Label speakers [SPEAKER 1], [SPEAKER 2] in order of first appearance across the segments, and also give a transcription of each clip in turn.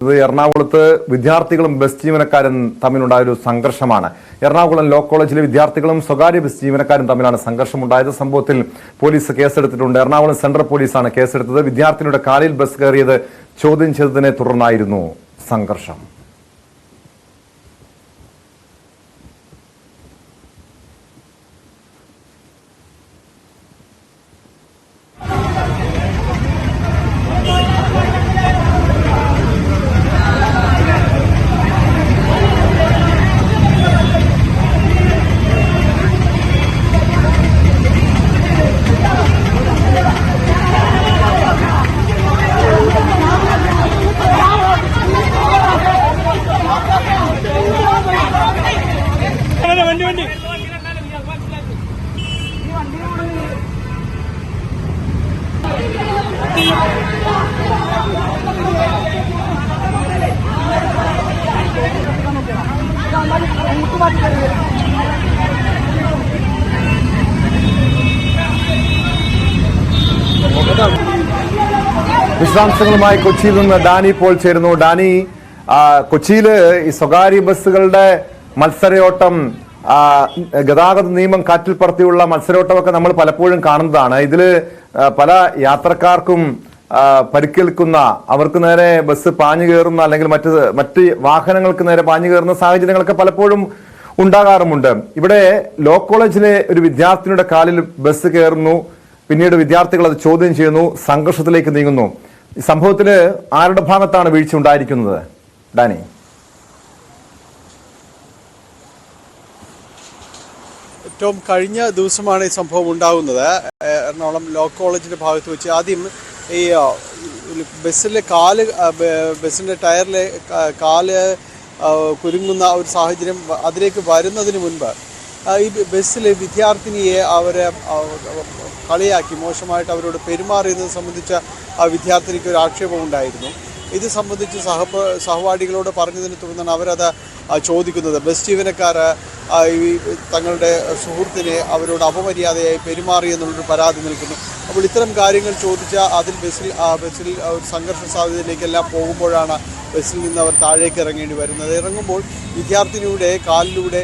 [SPEAKER 1] എറണാകുളത്ത് വിദ്യാർത്ഥികളും ബസ് ജീവനക്കാരും തമ്മിലുണ്ടായ ഒരു സംഘർഷമാണ്. എറണാകുളം ലോ കോളേജിലെ വിദ്യാർത്ഥികളും സ്വകാര്യ ബസ് ജീവനക്കാരും തമ്മിലാണ് സംഘർഷമുണ്ടായത്. സംഭവത്തിൽ പോലീസ് കേസെടുത്തിട്ടുണ്ട്. എറണാകുളം സെൻട്രൽ പോലീസാണ് കേസെടുത്തത്. വിദ്യാർത്ഥിനിയുടെ കാലിൽ ബസ് കയറിയത് ചോദ്യം ചെയ്തതിനെ തുടർന്നായിരുന്നു സംഘർഷം. വിശദാംശങ്ങളുമായി കൊച്ചിയിൽ നിന്ന് ഡാനി പോൾ ചേരുന്നു. ഡാനി, കൊച്ചിയില് ഈ സ്വകാര്യ ബസ്സുകളുടെ മത്സരയോട്ടം, ഗതാഗത നിയമം കാറ്റിൽ പറത്തിയുള്ള മത്സരയോട്ടമൊക്കെ നമ്മൾ പലപ്പോഴും കാണുന്നതാണ്. ഇതില് പല യാത്രക്കാർക്കും പരിക്കേൽക്കുന്ന, അവർക്ക് നേരെ ബസ് പാഞ്ഞു കയറുന്ന അല്ലെങ്കിൽ മറ്റ് വാഹനങ്ങൾക്ക് നേരെ പാഞ്ഞു കയറുന്ന സാഹചര്യങ്ങളൊക്കെ പലപ്പോഴും ഉണ്ടാകാറുമുണ്ട്. ഇവിടെ ലോ കോളേജിലെ ഒരു വിദ്യാർത്ഥിനിയുടെ കാലിൽ ബസ് കയറുന്നു, പിന്നീട് വിദ്യാർത്ഥികൾ അത് ചോദ്യം ചെയ്യുന്നു, സംഘർഷത്തിലേക്ക് നീങ്ങുന്നു. ഈ സംഭവത്തില് ആരുടെ ഭാഗത്താണ് വീഴ്ച ഉണ്ടായിരിക്കുന്നത് ഡാനി?
[SPEAKER 2] ഏറ്റവും കഴിഞ്ഞ ദിവസമാണ് ഈ സംഭവം ഉണ്ടാകുന്നത്. എറണാകുളം ലോ കോളേജിന്റെ ഭാഗത്ത് വെച്ച് ആദ്യം ഈ ബസ്സിന്റെ ടയറിലെ കാല് കുരുങ്ങുന്ന ഒരു സാഹചര്യം അതിലേക്ക് വരുന്നതിന് മുൻപ് ഈ ബസ്സിലെ വിദ്യാർത്ഥിനിയെ അവരെ കളിയാക്കി മോശമായിട്ട് അവരോട് പെരുമാറിയതിനെ സംബന്ധിച്ച ആ വിദ്യാർത്ഥിനിക്ക് ഒരു ആക്ഷേപമുണ്ടായിരുന്നു. ഇത് സംബന്ധിച്ച് സഹപാഠികളോട് പറഞ്ഞതിനെ തുടർന്നാണ് അവരത് ചോദിക്കുന്നത്. ബസ് ജീവനക്കാർ തങ്ങളുടെ സുഹൃത്തിനെ അവരോട് അപമര്യാദയായി പെരുമാറി എന്നുള്ളൊരു പരാതി നിൽക്കുന്നു. അപ്പോൾ ഇത്തരം കാര്യങ്ങൾ ചോദിച്ചാൽ അതിൽ ബസ്സിൽ ഒരു സംഘർഷ സാധ്യതയിലേക്കെല്ലാം പോകുമ്പോഴാണ് ബസ്സിൽ നിന്ന് അവർ താഴേക്ക് ഇറങ്ങേണ്ടി വരുന്നത്. ഇറങ്ങുമ്പോൾ വിദ്യാർത്ഥിനിയുടെ കാലിലൂടെ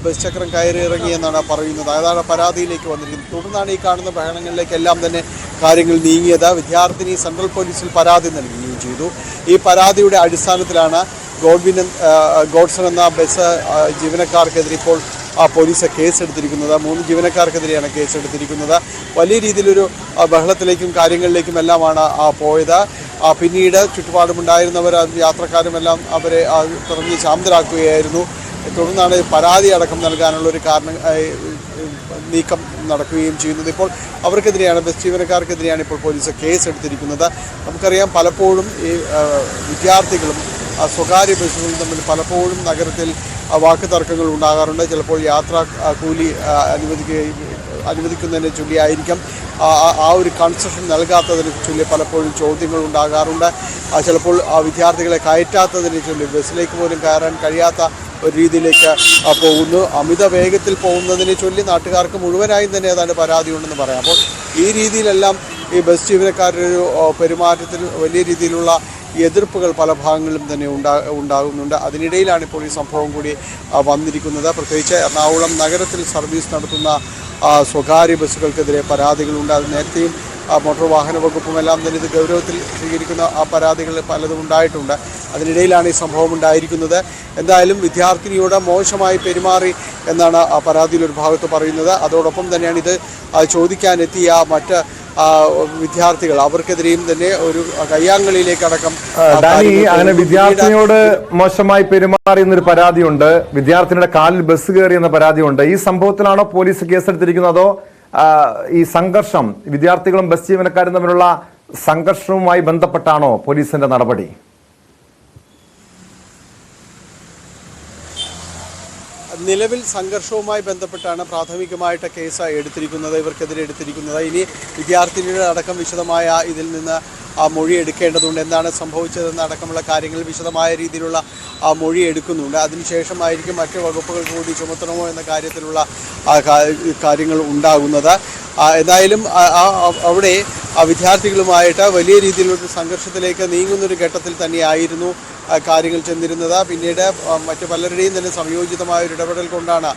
[SPEAKER 2] ബസ് ചക്രം കയറി ഇറങ്ങി എന്നാണ് പറയുന്നത്. അതാണ് പരാതിയിലേക്ക് വന്നിരിക്കുന്നത്. തുടർന്നാണ് ഈ കാണുന്ന ബഹളങ്ങളിലേക്കെല്ലാം തന്നെ കാര്യങ്ങൾ നീങ്ങിയത്. വിദ്യാർത്ഥിനി സെൻട്രൽ പോലീസിൽ പരാതി നൽകുകയും ചെയ്തു. ഈ പരാതിയുടെ അടിസ്ഥാനത്തിലാണ് ഗോഡ്സൺ എന്ന ബസ് ജീവനക്കാർക്കെതിരെ ഇപ്പോൾ പോലീസ് കേസെടുത്തിരിക്കുന്നത്. 3 ജീവനക്കാർക്കെതിരെയാണ് കേസെടുത്തിരിക്കുന്നത്. വലിയ രീതിയിലൊരു ബഹളത്തിലേക്കും കാര്യങ്ങളിലേക്കും എല്ലാമാണ് പോയത്. പിന്നീട് ചുറ്റുപാടുമുണ്ടായിരുന്നവർ യാത്രക്കാരുമെല്ലാം അവരെ തുറന്ന് ശാന്തരാക്കുകയായിരുന്നു. തുടർന്നാണ് പരാതി അടക്കം നൽകാനുള്ളൊരു നീക്കം നടക്കുകയും ചെയ്യുന്നത്. ഇപ്പോൾ അവർക്കെതിരെയാണ്, ബസ് ജീവനക്കാർക്കെതിരെയാണ് ഇപ്പോൾ പോലീസ് കേസെടുത്തിരിക്കുന്നത്. നമുക്കറിയാം, പലപ്പോഴും ഈ വിദ്യാർത്ഥികളും സ്വകാര്യ ബസ്സുകളും തമ്മിൽ പലപ്പോഴും നഗരത്തിൽ വാക്ക് തർക്കങ്ങൾ ഉണ്ടാകാറുണ്ട്. ചിലപ്പോൾ യാത്രാ കൂലി അനുവദിക്കുന്നതിനെ ചൊല്ലിയായിരിക്കാം, ആ ഒരു കൺസെഷൻ നൽകാത്തതിനെ ചൊല്ലി പലപ്പോഴും ചോദ്യങ്ങൾ ഉണ്ടാകാറുണ്ട്. ചിലപ്പോൾ വിദ്യാർത്ഥികളെ കയറ്റാത്തതിനെ ചൊല്ലി ബസ്സിലേക്ക് പോലും കയറാൻ കഴിയാത്ത ഒരു രീതിയിലേക്ക് പോകുന്നു. അമിത വേഗത്തിൽ പോകുന്നതിനെ ചൊല്ലി നാട്ടുകാർക്ക് മുഴുവനായും തന്നെ ഏതാണ്ട് പരാതിയുണ്ടെന്ന് പറയാം. അപ്പോൾ ഈ രീതിയിലെല്ലാം ഈ ബസ് ജീവനക്കാരുടെ ഒരു പെരുമാറ്റത്തിൽ വലിയ രീതിയിലുള്ള എതിർപ്പുകൾ പല ഭാഗങ്ങളിലും തന്നെ ഉണ്ടാകുന്നുണ്ട്. അതിനിടയിലാണ് ഇപ്പോൾ ഈ സംഭവം കൂടി വന്നിരിക്കുന്നത്. പ്രത്യേകിച്ച് എറണാകുളം നഗരത്തിൽ സർവീസ് നടത്തുന്ന സ്വകാര്യ ബസ്സുകൾക്കെതിരെ പരാതികളുണ്ട്. അത് നേരത്തെയും മോട്ടോർ വാഹന വകുപ്പും എല്ലാം തന്നെ ഇത് ഗൗരവത്തിൽ സ്വീകരിക്കുന്ന പരാതികൾ പലതും ഉണ്ടായിട്ടുണ്ട്. അതിനിടയിലാണ് ഈ സംഭവം ഉണ്ടായിരിക്കുന്നത്. എന്തായാലും വിദ്യാർത്ഥിനിയോട് മോശമായി പെരുമാറി എന്നാണ് ആ പരാതിയിൽ ഒരു ഭാഗത്ത് പറയുന്നത്. അതോടൊപ്പം തന്നെയാണ് ഇത് ചോദിക്കാനെത്തിയ മറ്റ് വിദ്യാർത്ഥികൾ, അവർക്കെതിരെയും തന്നെ ഒരു കയ്യാങ്കളിയിലേക്കടക്കം.
[SPEAKER 1] അങ്ങനെ വിദ്യാർത്ഥിനിയോട് മോശമായി പെരുമാറി എന്നൊരു പരാതിയുണ്ട്, വിദ്യാർത്ഥിനിയുടെ കാലിൽ ബസ് കയറി എന്ന പരാതിയുണ്ട്. ഈ സംഭവത്തിലാണോ പോലീസ് കേസെടുത്തിരിക്കുന്നത്, അതോ ഈ സംഘർഷം, വിദ്യാർത്ഥികളും ബസ് ജീവനക്കാരും തമ്മിലുള്ള സംഘർഷവുമായി ബന്ധപ്പെട്ടാണോ പോലീസിന്റെ നടപടി?
[SPEAKER 2] നിലവിൽ സംഘർഷവുമായി ബന്ധപ്പെട്ടാണ് പ്രാഥമികമായിട്ട് കേസ് ഇവർക്കെതിരെ എടുത്തിരിക്കുന്നത്. ഇനി വിദ്യാർത്ഥിനിയുടെ അടക്കം വിശദമായ ഇതിൽ നിന്ന് മൊഴി എടുക്കേണ്ടതുണ്ട്. എന്താണ് സംഭവിച്ചതെന്ന് അടക്കമുള്ള കാര്യങ്ങൾ വിശദമായ രീതിയിലുള്ള മൊഴി എടുക്കുന്നുണ്ട്. അതിനുശേഷമായിരിക്കും മറ്റ് വകുപ്പുകൾ കൂടി ചുമത്തണമോ എന്ന കാര്യത്തിലുള്ള കാര്യങ്ങൾ ഉണ്ടാകുന്നത്. എന്തായാലും അവിടെ വിദ്യാർത്ഥികളുമായിട്ട് വലിയ രീതിയിലൊരു സംഘർഷത്തിലേക്ക് നീങ്ങുന്നൊരു ഘട്ടത്തിൽ തന്നെയായിരുന്നു കാര്യങ്ങൾ ചെന്നിരുന്നത്. പിന്നീട് മറ്റു പലരുടെയും തന്നെ സംയോജിതമായ ഒരു ഇടപെടൽ കൊണ്ടാണ്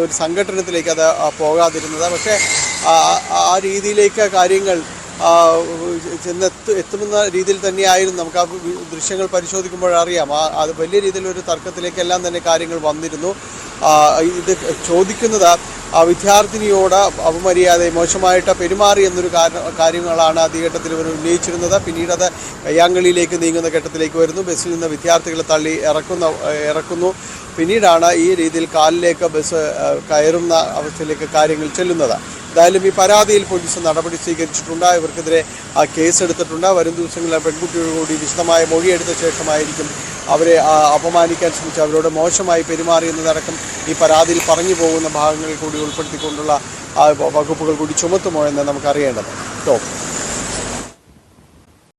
[SPEAKER 2] ഒരു സംഘട്ടനത്തിലേക്ക് അത് പോകാതിരുന്നത്. പക്ഷേ ആ രീതിയിലേക്ക് കാര്യങ്ങൾ എത്തുന്ന രീതിയിൽ തന്നെയായിരുന്നു. നമുക്ക് ആ ദൃശ്യങ്ങൾ പരിശോധിക്കുമ്പോൾ അറിയാം അത് വലിയ രീതിയിലൊരു തർക്കത്തിലേക്കെല്ലാം തന്നെ കാര്യങ്ങൾ വന്നിരുന്നു. ഇത് ചോദിക്കുന്നത് വിദ്യാർത്ഥിനിയോട് അപമര്യാദ മോശമായിട്ട് പെരുമാറി എന്നൊരു കാര്യങ്ങളാണ് ആദ്യ ഘട്ടത്തിൽ ഇവർ ഉന്നയിച്ചിരുന്നത്. പിന്നീട് അത് കയ്യാങ്കളിയിലേക്ക് നീങ്ങുന്ന ഘട്ടത്തിലേക്ക് വരുന്നു. ബസ്സിൽ നിന്ന് വിദ്യാർത്ഥികളെ തള്ളി ഇറക്കുന്നു. പിന്നീടാണ് ഈ രീതിയിൽ കാലിലേക്ക് ബസ് കയറുന്ന അവസ്ഥയിലേക്ക് കാര്യങ്ങൾ ചെല്ലുന്നത്. എന്തായാലും ഈ പരാതിയിൽ പോലീസ് നടപടി സ്വീകരിച്ചിട്ടുണ്ട്. ഇവർക്കെതിരെ കേസെടുത്തിട്ടുണ്ട്. വരും ദിവസങ്ങളിൽ പെൺകുട്ടിയോട് കൂടി വിശദമായ മൊഴിയെടുത്ത ശേഷമായിരിക്കും അവരെ അപമാനിക്കാൻ ശ്രമിച്ച് അവരോട് മോശമായി പെരുമാറിയെന്നതടക്കം ഈ പരാതിയിൽ പറഞ്ഞു പോകുന്ന ഭാഗങ്ങളിൽ കൂടി ഉൾപ്പെടുത്തിക്കൊണ്ടുള്ള വകുപ്പുകൾ കൂടി ചുമത്തുമോ എന്ന് നമുക്കറിയേണ്ടത്.